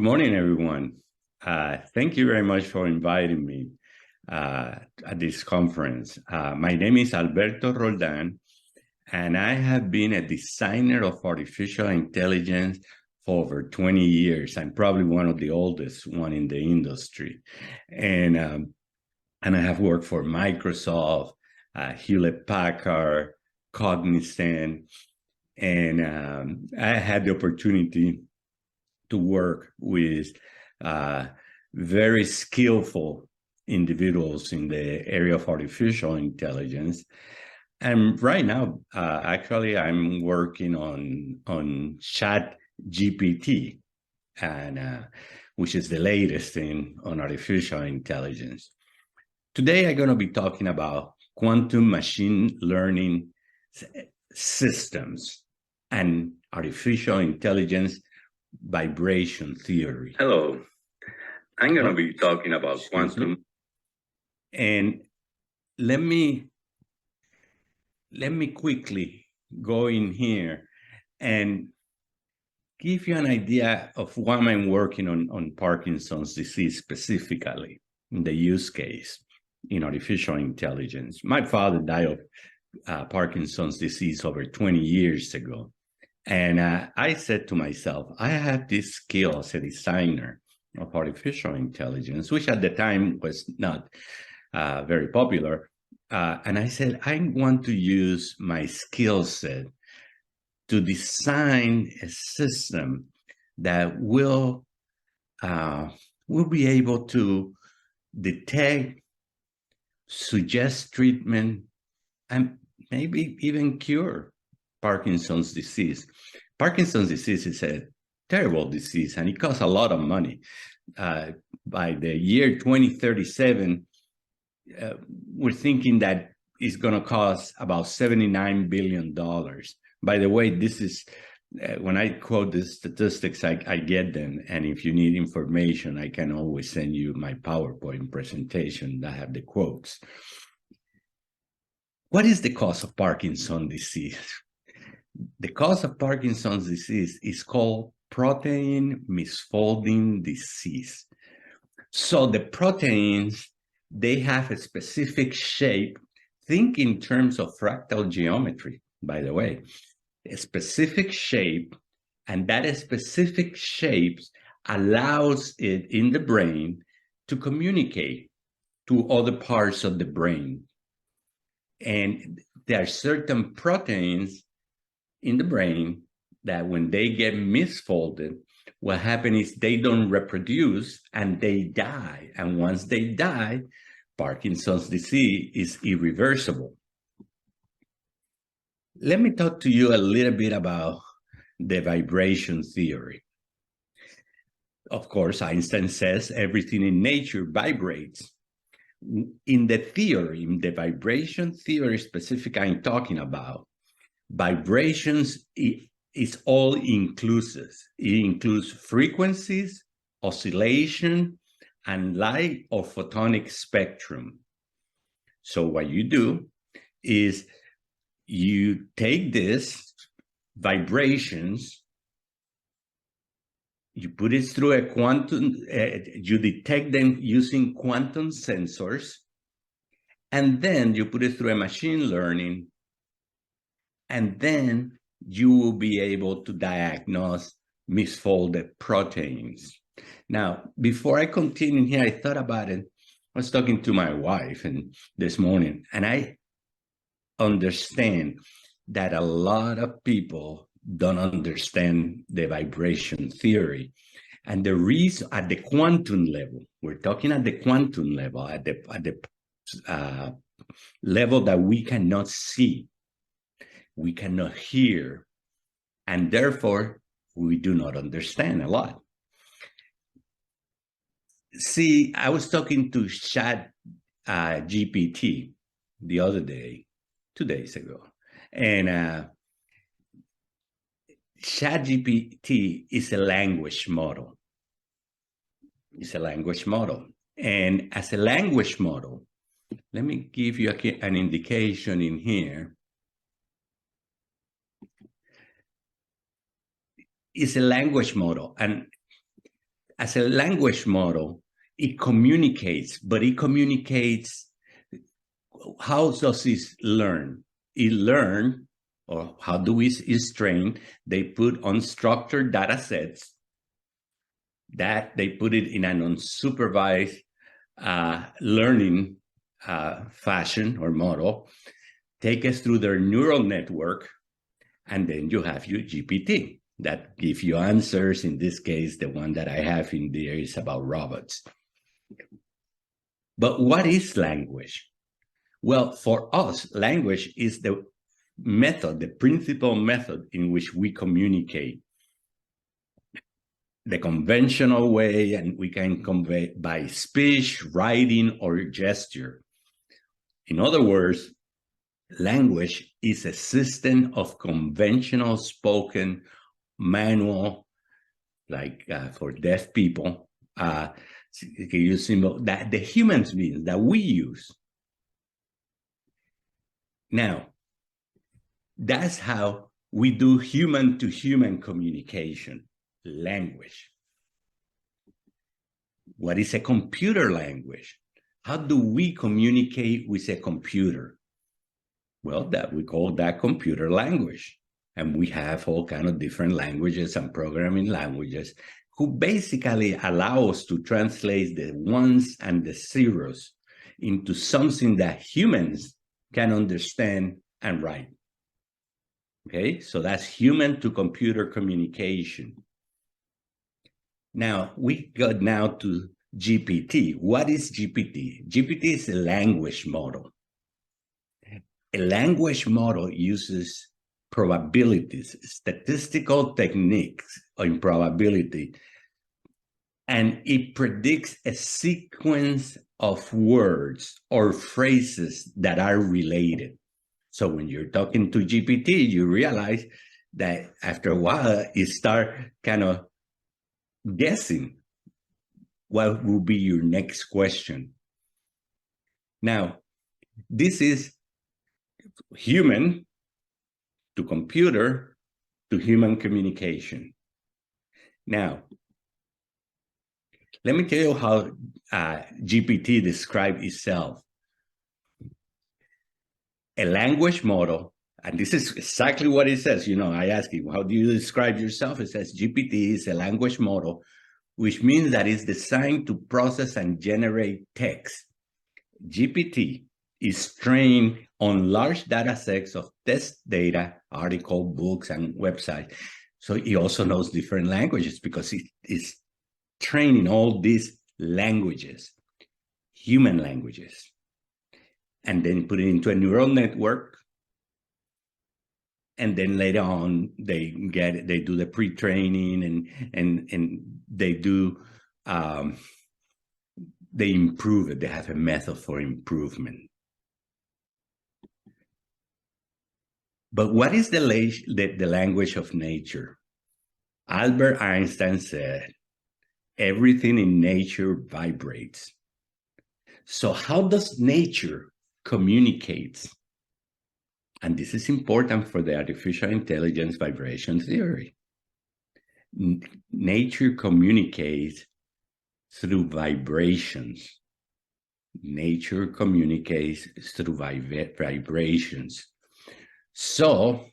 morning, everyone. Thank you very much for inviting me at this conference. My name is Alberto ROLDAN, and I have been a designer of artificial intelligence for over 20 years. I'm probably one of the oldest one in the industry. And I have worked for Microsoft, Hewlett-Packard, Cognizant, and I had the opportunity to work with very skillful individuals in the area of artificial intelligence. And right now, actually, I'm working on ChatGPT, and which is the latest thing on artificial intelligence. Today, I'm going to be talking about quantum machine learning systems and artificial intelligence vibration theory. Hello, I'm going to be talking about quantum. And let me quickly go in here and give you an idea of why I'm working on Parkinson's disease specifically in the use case in artificial intelligence. My father died of Parkinson's disease over 20 years ago. And I said to myself, I have this skill as a designer of artificial intelligence, which at the time was not very popular. And I said, I want to use my skill set to design a system that will be able to detect, suggest treatment, and maybe even cure Parkinson's disease. Parkinson's disease is a terrible disease, and it costs a lot of money. By the year 2037, we're thinking that it's going to cost about $79 billion. By the way, this is, when I quote the statistics, I get them. And if you need information, I can always send you my PowerPoint presentation that have the quotes. What is the cause of Parkinson's disease? The cause of Parkinson's disease is called protein misfolding disease. So the proteins, they have a specific shape. Think in terms of fractal geometry, by the way, a specific shape, and that specific shape allows it in the brain to communicate to other parts of the brain. And there are certain proteins in the brain that when they get misfolded, what happens is they don't reproduce and they die. And once they die, Parkinson's disease is irreversible. Let me talk to you a little bit about the vibration theory. Of course, Einstein says everything in nature vibrates. In the theory, in the vibration theory specific I'm talking about, vibrations is all inclusive. It includes frequencies, oscillation, and light or photonic spectrum. So what you do is you take these vibrations, you put it through a quantum, you detect them using quantum sensors, and then you put it through a machine learning, and then you will be able to diagnose misfolded proteins. Now, before I continue here, I thought about it. I was talking to my wife this morning, and I understand that a lot of people don't understand the vibration theory. And the reason at the quantum level, we're talking at the quantum level, at the level that we cannot see, we cannot hear, and therefore we do not understand a lot. See, I was talking to ChatGPT the other day, 2 days ago, and ChatGPT is a language model. It's a language model. And as a language model, let me give you an indication in here. It's a language model. And as a language model, it communicates, but it communicates. How does it learn? It learns, or how do we is trained? They put unstructured data sets that they put it in an unsupervised learning fashion or model, take us through their neural network, and then you have your GPT that gives you answers. In this case, the one that I have in there is about robots. But what is language? Well, for us, language is the method, the principal method in which we communicate. The conventional way, and we can convey by speech, writing, or gesture. In other words, language is a system of conventional spoken manual, like for deaf people, using that the humans mean that we use. Now, that's how we do human-to-human communication, language. What is a computer language? How do we communicate with a computer? Well, that we call that computer language. And we have all kinds of different languages and programming languages who basically allow us to translate the ones and the zeros into something that humans can understand and write. Okay, so that's human to computer communication. Now, we got now to GPT. What is GPT? GPT is a language model. A language model uses probabilities, statistical techniques in probability, and it predicts a sequence of words or phrases that are related. So when you're talking to GPT, you realize that after a while, you start kind of guessing what will be your next question. Now, this is human to computer to human communication. Now, let me tell you how GPT describes itself. A language model, and this is exactly what it says. You know, I ask you, how do you describe yourself? It says GPT is a language model, which means that it's designed to process and generate text. GPT is trained on large data sets of test data, article, books, and websites. So it also knows different languages because it is trained in all these languages, human languages, and then put it into a neural network. And then later on, they do the pre-training and they do, they improve it. They have a method for improvement. But what is the language of nature? Albert Einstein said, everything in nature vibrates. So how does nature communicate? And this is important for the artificial intelligence vibration theory. Nature communicates through vibrations. Nature communicates through vibrations. So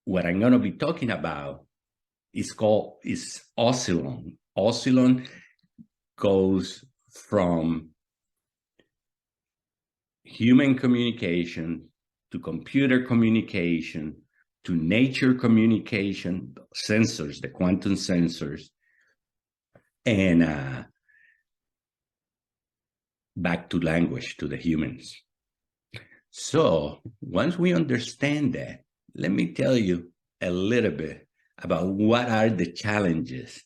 what I'm going to be talking about is oscillon. Oscillon goes from human communication to computer communication to nature communication, sensors, the quantum sensors, and back to language, to the humans. So once we understand that, let me tell you a little bit about what are the challenges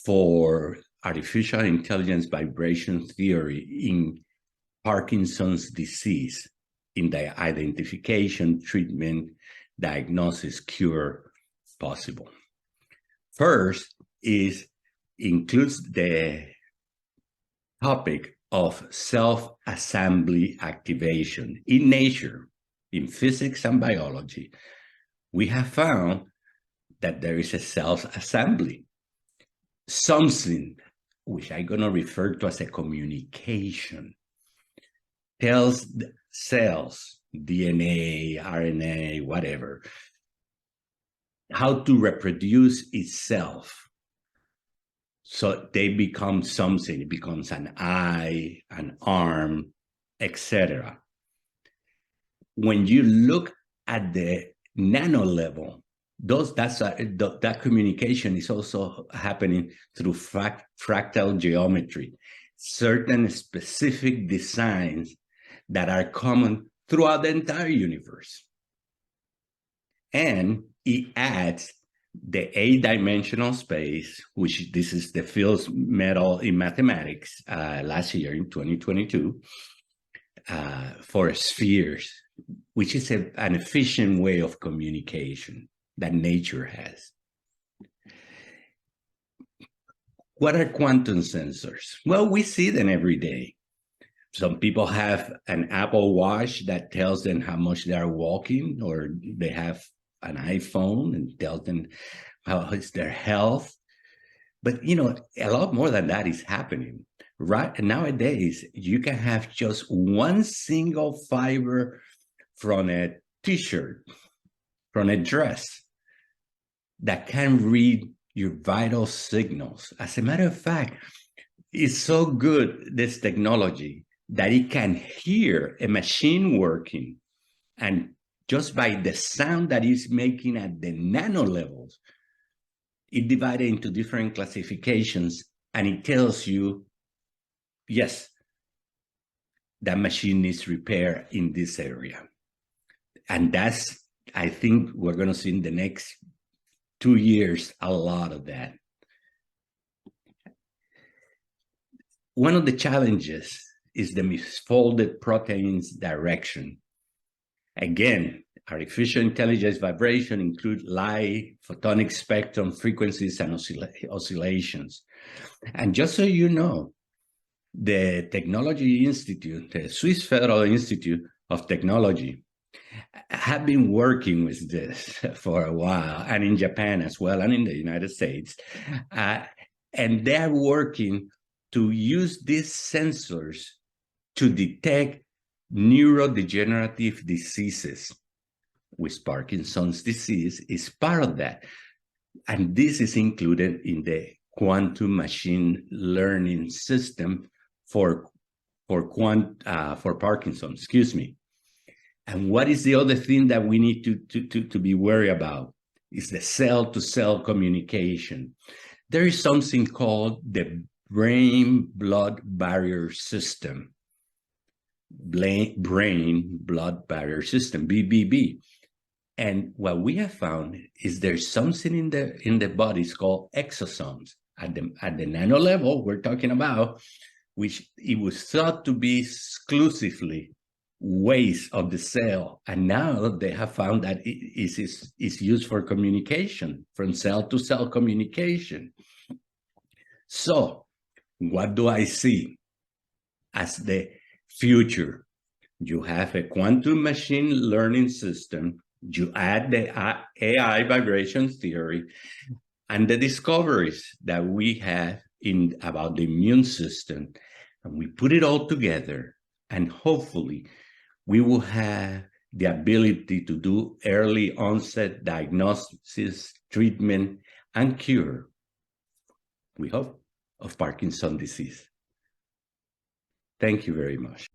for artificial intelligence vibration theory in Parkinson's disease, in the identification, treatment, diagnosis, cure possible. First includes the topic of self-assembly activation. In nature, in physics and biology, we have found that there is a self-assembly, something which I'm going to refer to as a communication, tells cells, DNA, RNA, whatever, how to reproduce itself. So they become something. It becomes an eye, an arm, etc. When you look at the nano level, that communication is also happening through fractal geometry, certain specific designs that are common throughout the entire universe. And it adds the 8-dimensional space, which this is the Fields Medal in Mathematics last year in 2022, for spheres, which is an efficient way of communication that nature has. What are quantum sensors? Well, we see them every day. Some people have an Apple Watch that tells them how much they are walking, or they have an iPhone and tells them how is their health. But, you know, a lot more than that is happening. Right nowadays, you can have just one single fiber from a t-shirt, from a dress, that can read your vital signals. As a matter of fact, it's so good, this technology, that it can hear a machine working, and just by the sound that it's making at the nano levels, it divided into different classifications, and it tells you, yes, that machine needs repair in this area. And that's, I think we're going to see in the next 2 years, a lot of that. One of the challenges is the misfolded proteins direction. Again, artificial intelligence vibration include light, photonic spectrum, frequencies, and oscillations. And just so you know, the Technology Institute, the Swiss Federal Institute of Technology, have been working with this for a while, and in Japan as well, and in the United States. And they're working to use these sensors to detect neurodegenerative diseases, with Parkinson's disease is part of that. And this is included in the quantum machine learning system for Parkinson's, excuse me. And what is the other thing that we need to be worried about? Is the cell-to-cell communication. There is something called the brain-blood barrier system. Brain-blood barrier system, BBB. And what we have found is there's something in the body, it's called exosomes. At the nano level we're talking about, which it was thought to be exclusively waste of the cell, and now they have found that it is used for communication, from cell to cell communication. So what do I see as the future? You have a quantum machine learning system, you add the AI vibration theory, and the discoveries that we have about the immune system, and we put it all together, and hopefully we will have the ability to do early onset diagnosis, treatment, and cure, we hope, of Parkinson's disease. Thank you very much.